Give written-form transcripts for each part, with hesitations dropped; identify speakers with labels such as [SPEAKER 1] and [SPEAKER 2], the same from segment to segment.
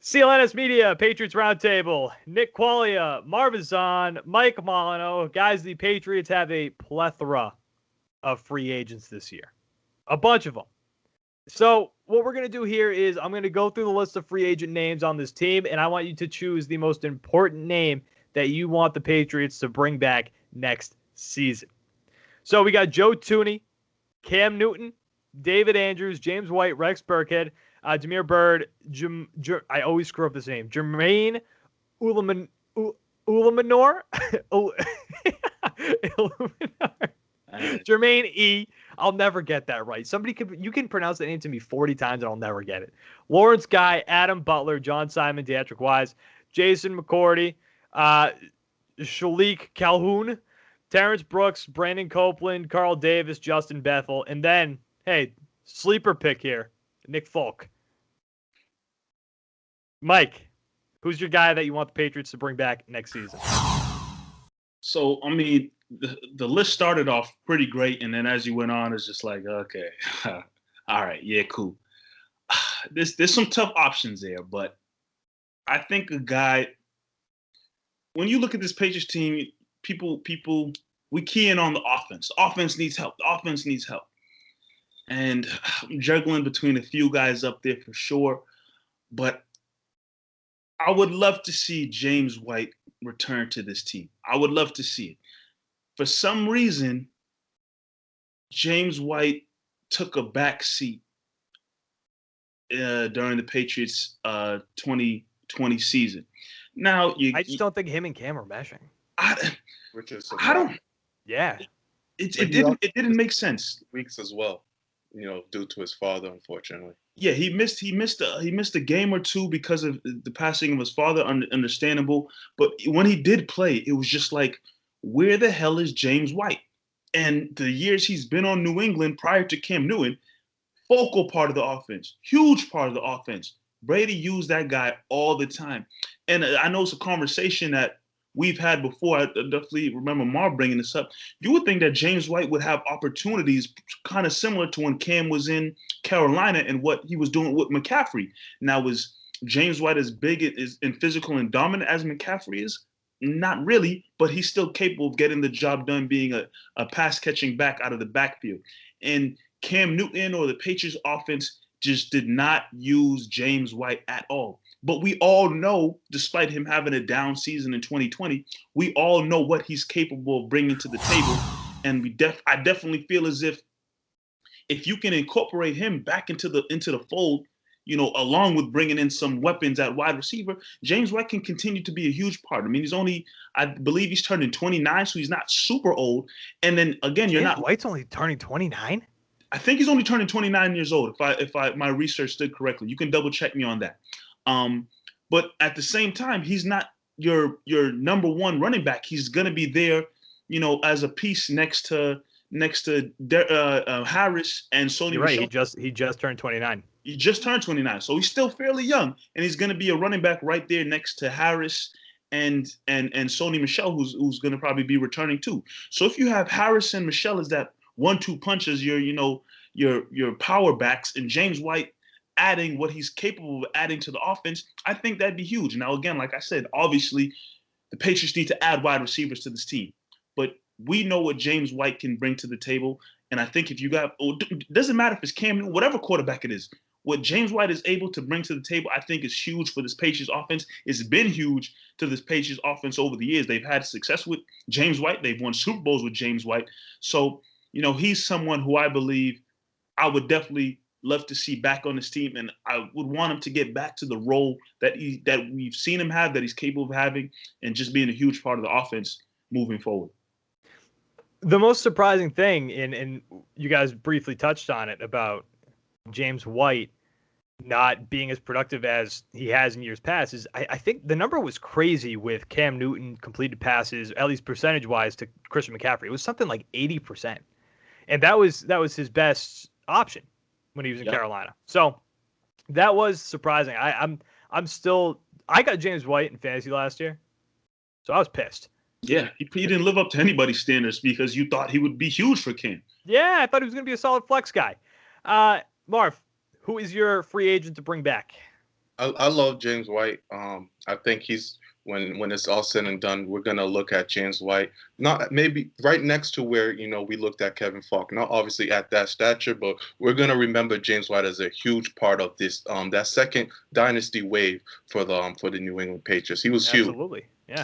[SPEAKER 1] CLNS Media, Patriots Roundtable, Nick Qualia, Marv is on, Mike Molyneux. Guys, the Patriots have a plethora of free agents this year. A bunch of them. So what we're going to do here is I'm going to go through the list of free agent names on this team, and I want you to choose the most important name that you want the Patriots to bring back next season. So we got Joe Thuney, Cam Newton, David Andrews, James White, Rex Burkhead, Jameer Byrd, I always screw up this name, Jermaine Ulamanor. Jermaine E. I'll never get that right. You can pronounce that name to me 40 times and I'll never get it. Lawrence Guy, Adam Butler, John Simon, Deatrick Wise, Jason McCourty, Shalik Calhoun, Terrence Brooks, Brandon Copeland, Carl Davis, Justin Bethel, and then, hey, sleeper pick here, Nick Folk. Mike, who's your guy that you want the Patriots to bring back next season?
[SPEAKER 2] So, I mean, the list started off pretty great, and then as you went on, it's just like, okay, all right, yeah, cool. There's some tough options there, but I think a guy, when you look at this Patriots team, people, we key in on the offense. The offense needs help. The offense needs help. And I'm juggling between a few guys up there for sure, but I would love to see James White return to this team. I would love to see it. For some reason, James White took a back seat during the Patriots 2020 season. Now,
[SPEAKER 1] I just don't think him and Cam are meshing.
[SPEAKER 2] I don't.
[SPEAKER 1] Yeah,
[SPEAKER 2] it didn't make sense.
[SPEAKER 3] Weeks as well, due to his father, unfortunately.
[SPEAKER 2] Yeah, he missed a game or two because of the passing of his father. Understandable, but when he did play, it was just like, where the hell is James White? And the years he's been on New England prior to Cam Newton, focal part of the offense, huge part of the offense. Brady used that guy all the time, and I know it's a conversation that we've had before. I definitely remember Marv bringing this up. You would think that James White would have opportunities kind of similar to when Cam was in Carolina and what he was doing with McCaffrey. Now, was James White as big and physical and dominant as McCaffrey is? Not really, but he's still capable of getting the job done, being a pass-catching back out of the backfield. And Cam Newton or the Patriots offense just did not use James White at all. But we all know, despite him having a down season in 2020, we all know what he's capable of bringing to the table. And I definitely feel as if you can incorporate him back into the fold, along with bringing in some weapons at wide receiver, James White can continue to be a huge part. I mean, I believe he's turning 29, so he's not super old. And then again,
[SPEAKER 1] White's only turning 29?
[SPEAKER 2] I think he's only turning 29 years old, if my research did correctly. You can double check me on that. But at the same time, he's not your number one running back. He's going to be there, as a piece next to Harris and Sony.
[SPEAKER 1] You're right. He just turned 29.
[SPEAKER 2] He just turned 29, so he's still fairly young, and he's going to be a running back right there next to Harris and Sony Michel, who's going to probably be returning too. So if you have Harris and Michel as that 1-2 punch as your power backs, and James White adding what he's capable of adding to the offense, I think that'd be huge. Now, again, like I said, obviously the Patriots need to add wide receivers to this team, but we know what James White can bring to the table. And I think if you got, it doesn't matter if it's Cam Newton, whatever quarterback it is, what James White is able to bring to the table, I think is huge for this Patriots offense. It's been huge to this Patriots offense over the years. They've had success with James White. They've won Super Bowls with James White. So, he's someone who I believe I would definitely love to see back on this team, and I would want him to get back to the role that we've seen him have, that he's capable of having, and just being a huge part of the offense moving forward.
[SPEAKER 1] The most surprising thing, and you guys briefly touched on it, about James White not being as productive as he has in years past, is I think the number was crazy with Cam Newton completed passes, at least percentage-wise, to Christian McCaffrey. It was something like 80%. And that was his best option when he was in Carolina. So that was surprising. I got James White in fantasy last year, so I was pissed.
[SPEAKER 2] Yeah, he didn't live up to anybody's standards because you thought he would be huge for Cam.
[SPEAKER 1] Yeah, I thought he was going to be a solid flex guy. Marv, who is your free agent to bring back?
[SPEAKER 3] I love James White. I think he's when it's all said and done, we're gonna look at James White, not maybe right next to where we looked at Kevin Falk, not obviously at that stature, but we're gonna remember James White as a huge part of this that second dynasty wave for the New England Patriots. He was huge.
[SPEAKER 1] Absolutely. Yeah.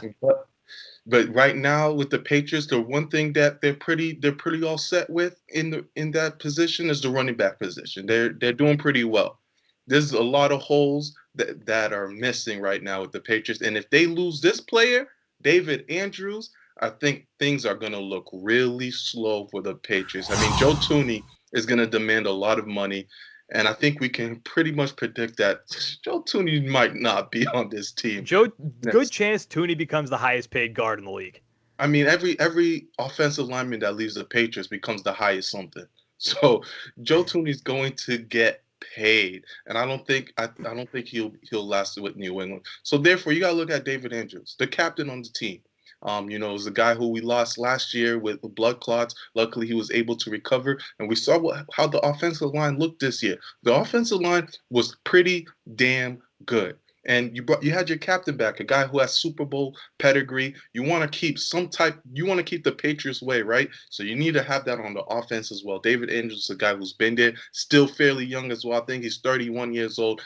[SPEAKER 3] But right now with the Patriots, the one thing that they're pretty all set with in that position is the running back position. They're doing pretty well. There's a lot of holes that are missing right now with the Patriots, and if they lose this player, David Andrews, I think things are going to look really slow for the Patriots. I mean, Joe Thuney is going to demand a lot of money, and I think we can pretty much predict that Joe Thuney might not be on this team.
[SPEAKER 1] Good chance Thuney becomes the highest paid guard in the league.
[SPEAKER 3] I mean, every offensive lineman that leaves the Patriots becomes the highest something. So Joe Thuney's going to get paid, and I don't think he'll last with New England. So therefore, you got to look at David Andrews, the captain on the team. It was a guy who we lost last year with blood clots. Luckily, he was able to recover, and we saw how the offensive line looked this year. The offensive line was pretty damn good. And you had your captain back, a guy who has Super Bowl pedigree. You want to keep the Patriots way, right? So you need to have that on the offense as well. David Andrews is a guy who's been there, still fairly young as well. I think he's 31 years old.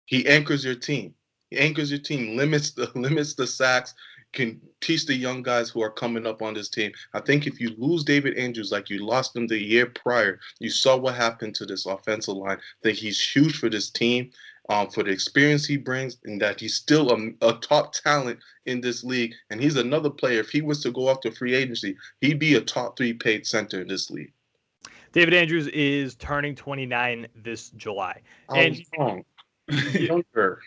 [SPEAKER 3] He anchors your team. Limits the sacks, can teach the young guys who are coming up on this team. I think if you lose David Andrews like you lost him the year prior, you saw what happened to this offensive line. I think he's huge for this team. For the experience he brings, and that he's still a top talent in this league. And he's another player. If he was to go off to free agency, he'd be a top 3 paid center in this league.
[SPEAKER 1] David Andrews is turning 29 this July.
[SPEAKER 3] Younger.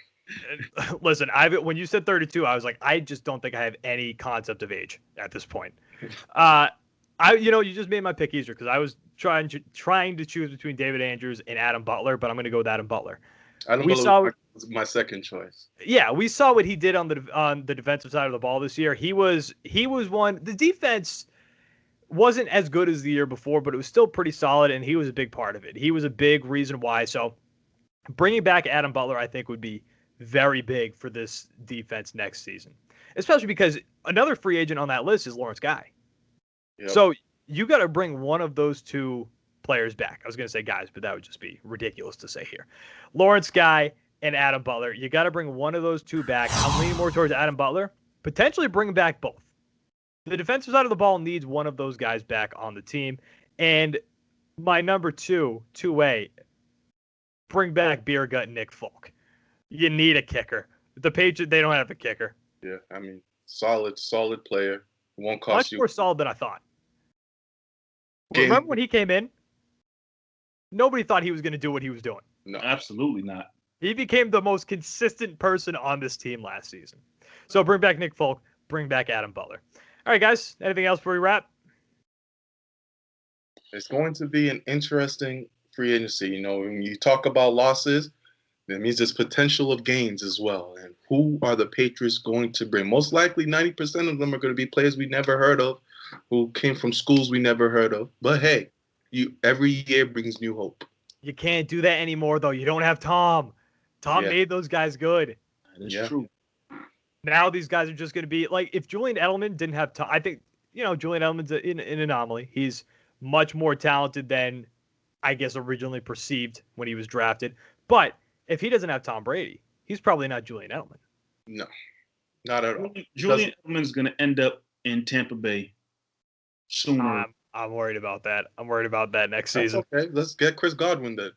[SPEAKER 1] Listen, when you said 32, I was like, I just don't think I have any concept of age at this point. You just made my pick easier because I was trying to choose between David Andrews and Adam Butler, but I'm going to go with Adam Butler.
[SPEAKER 3] Adam Butler was my second choice.
[SPEAKER 1] Yeah, we saw what he did on the defensive side of the ball this year. He was one. The defense wasn't as good as the year before, but it was still pretty solid, and he was a big part of it. He was a big reason why. So bringing back Adam Butler, I think, would be very big for this defense next season, especially because another free agent on that list is Lawrence Guy. Yep. So you got to bring one of those two players back. I was going to say guys, but that would just be ridiculous to say here. Lawrence Guy and Adam Butler. You got to bring one of those two back. I'm leaning more towards Adam Butler. Potentially bring back both. The defensive side of the ball needs one of those guys back on the team. And my number 2A, bring back Beer Gut Nick Folk. You need a kicker. The Patriots, they don't have a kicker.
[SPEAKER 3] Yeah, I mean, solid player. Won't cost
[SPEAKER 1] much
[SPEAKER 3] you.
[SPEAKER 1] Much more solid than I thought. Remember when he came in? Nobody thought he was going to do what he was doing.
[SPEAKER 2] No, absolutely not.
[SPEAKER 1] He became the most consistent person on this team last season. So bring back Nick Folk, bring back Adam Butler. All right, guys, anything else before we wrap?
[SPEAKER 3] It's going to be an interesting free agency. When you talk about losses, that means there's potential of gains as well. And who are the Patriots going to bring? Most likely 90% of them are going to be players we never heard of, who came from schools we never heard of. But hey, every year brings new hope.
[SPEAKER 1] You can't do that anymore, though. You don't have Tom. Tom made those guys good.
[SPEAKER 2] That is true.
[SPEAKER 1] Now these guys are just going to be like, if Julian Edelman didn't have Tom, I think, Julian Edelman's an anomaly. He's much more talented than I guess originally perceived when he was drafted. But if he doesn't have Tom Brady, he's probably not Julian Edelman.
[SPEAKER 3] No, not at all.
[SPEAKER 2] Julian Edelman's going to end up in Tampa Bay sooner.
[SPEAKER 1] I'm worried about that. I'm worried about that next season.
[SPEAKER 3] Okay, let's get Chris Godwin then.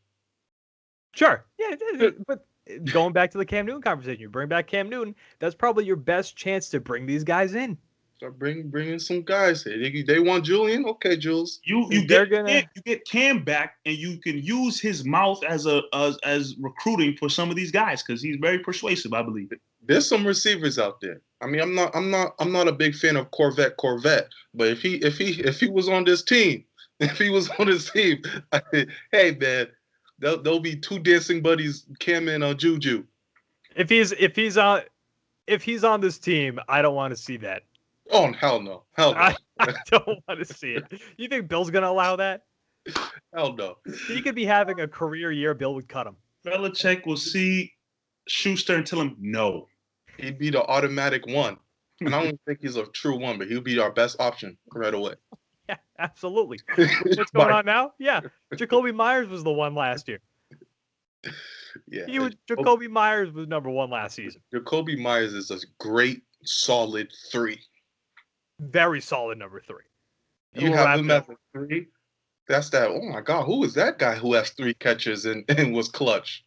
[SPEAKER 1] Sure. Yeah, but going back to the Cam Newton conversation, you bring back Cam Newton, that's probably your best chance to bring these guys in.
[SPEAKER 3] Start bringing some guys here. They want Julian? Okay, Jules.
[SPEAKER 2] You get Cam back, and you can use his mouth as recruiting for some of these guys because he's very persuasive, I believe.
[SPEAKER 3] There's some receivers out there. I mean, I'm not a big fan of Corvette, but if he was on this team, hey man, there'll be two dancing buddies, Cam and Juju.
[SPEAKER 1] If he's on this team, I don't want to see that.
[SPEAKER 3] Oh hell no,
[SPEAKER 1] I don't want to see it. You think Bill's gonna allow that?
[SPEAKER 3] Hell no.
[SPEAKER 1] He could be having a career year. Bill would cut him.
[SPEAKER 2] Belichick will see Schuster and tell him no.
[SPEAKER 3] He'd be the automatic one. And I don't think he's a true one, but he'll be our best option right away.
[SPEAKER 1] Yeah, absolutely. What's going on now? Yeah. Jacoby Myers was the one last year.
[SPEAKER 3] Yeah.
[SPEAKER 1] Jacoby Myers was number 1 last season.
[SPEAKER 3] Jacoby Myers is a great, solid 3.
[SPEAKER 1] Very solid number 3.
[SPEAKER 3] You have him as a 3? That's that. Oh my God, who is that guy who has 3 catches and was clutch?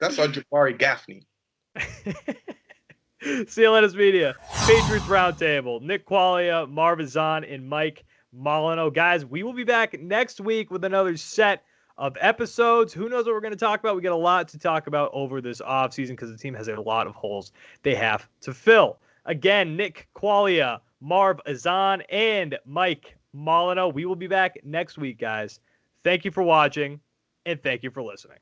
[SPEAKER 3] That's our Jabari Gaffney.
[SPEAKER 1] CLNS Media, Patriots Roundtable, Nick Qualia, Marv Zahn, and Mike Molyneux. Guys, we will be back next week with another set of episodes. Who knows what we're going to talk about? We got a lot to talk about over this offseason because the team has a lot of holes they have to fill. Again, Nick Qualia, Marv Zahn, and Mike Molyneux. We will be back next week, guys. Thank you for watching, and thank you for listening.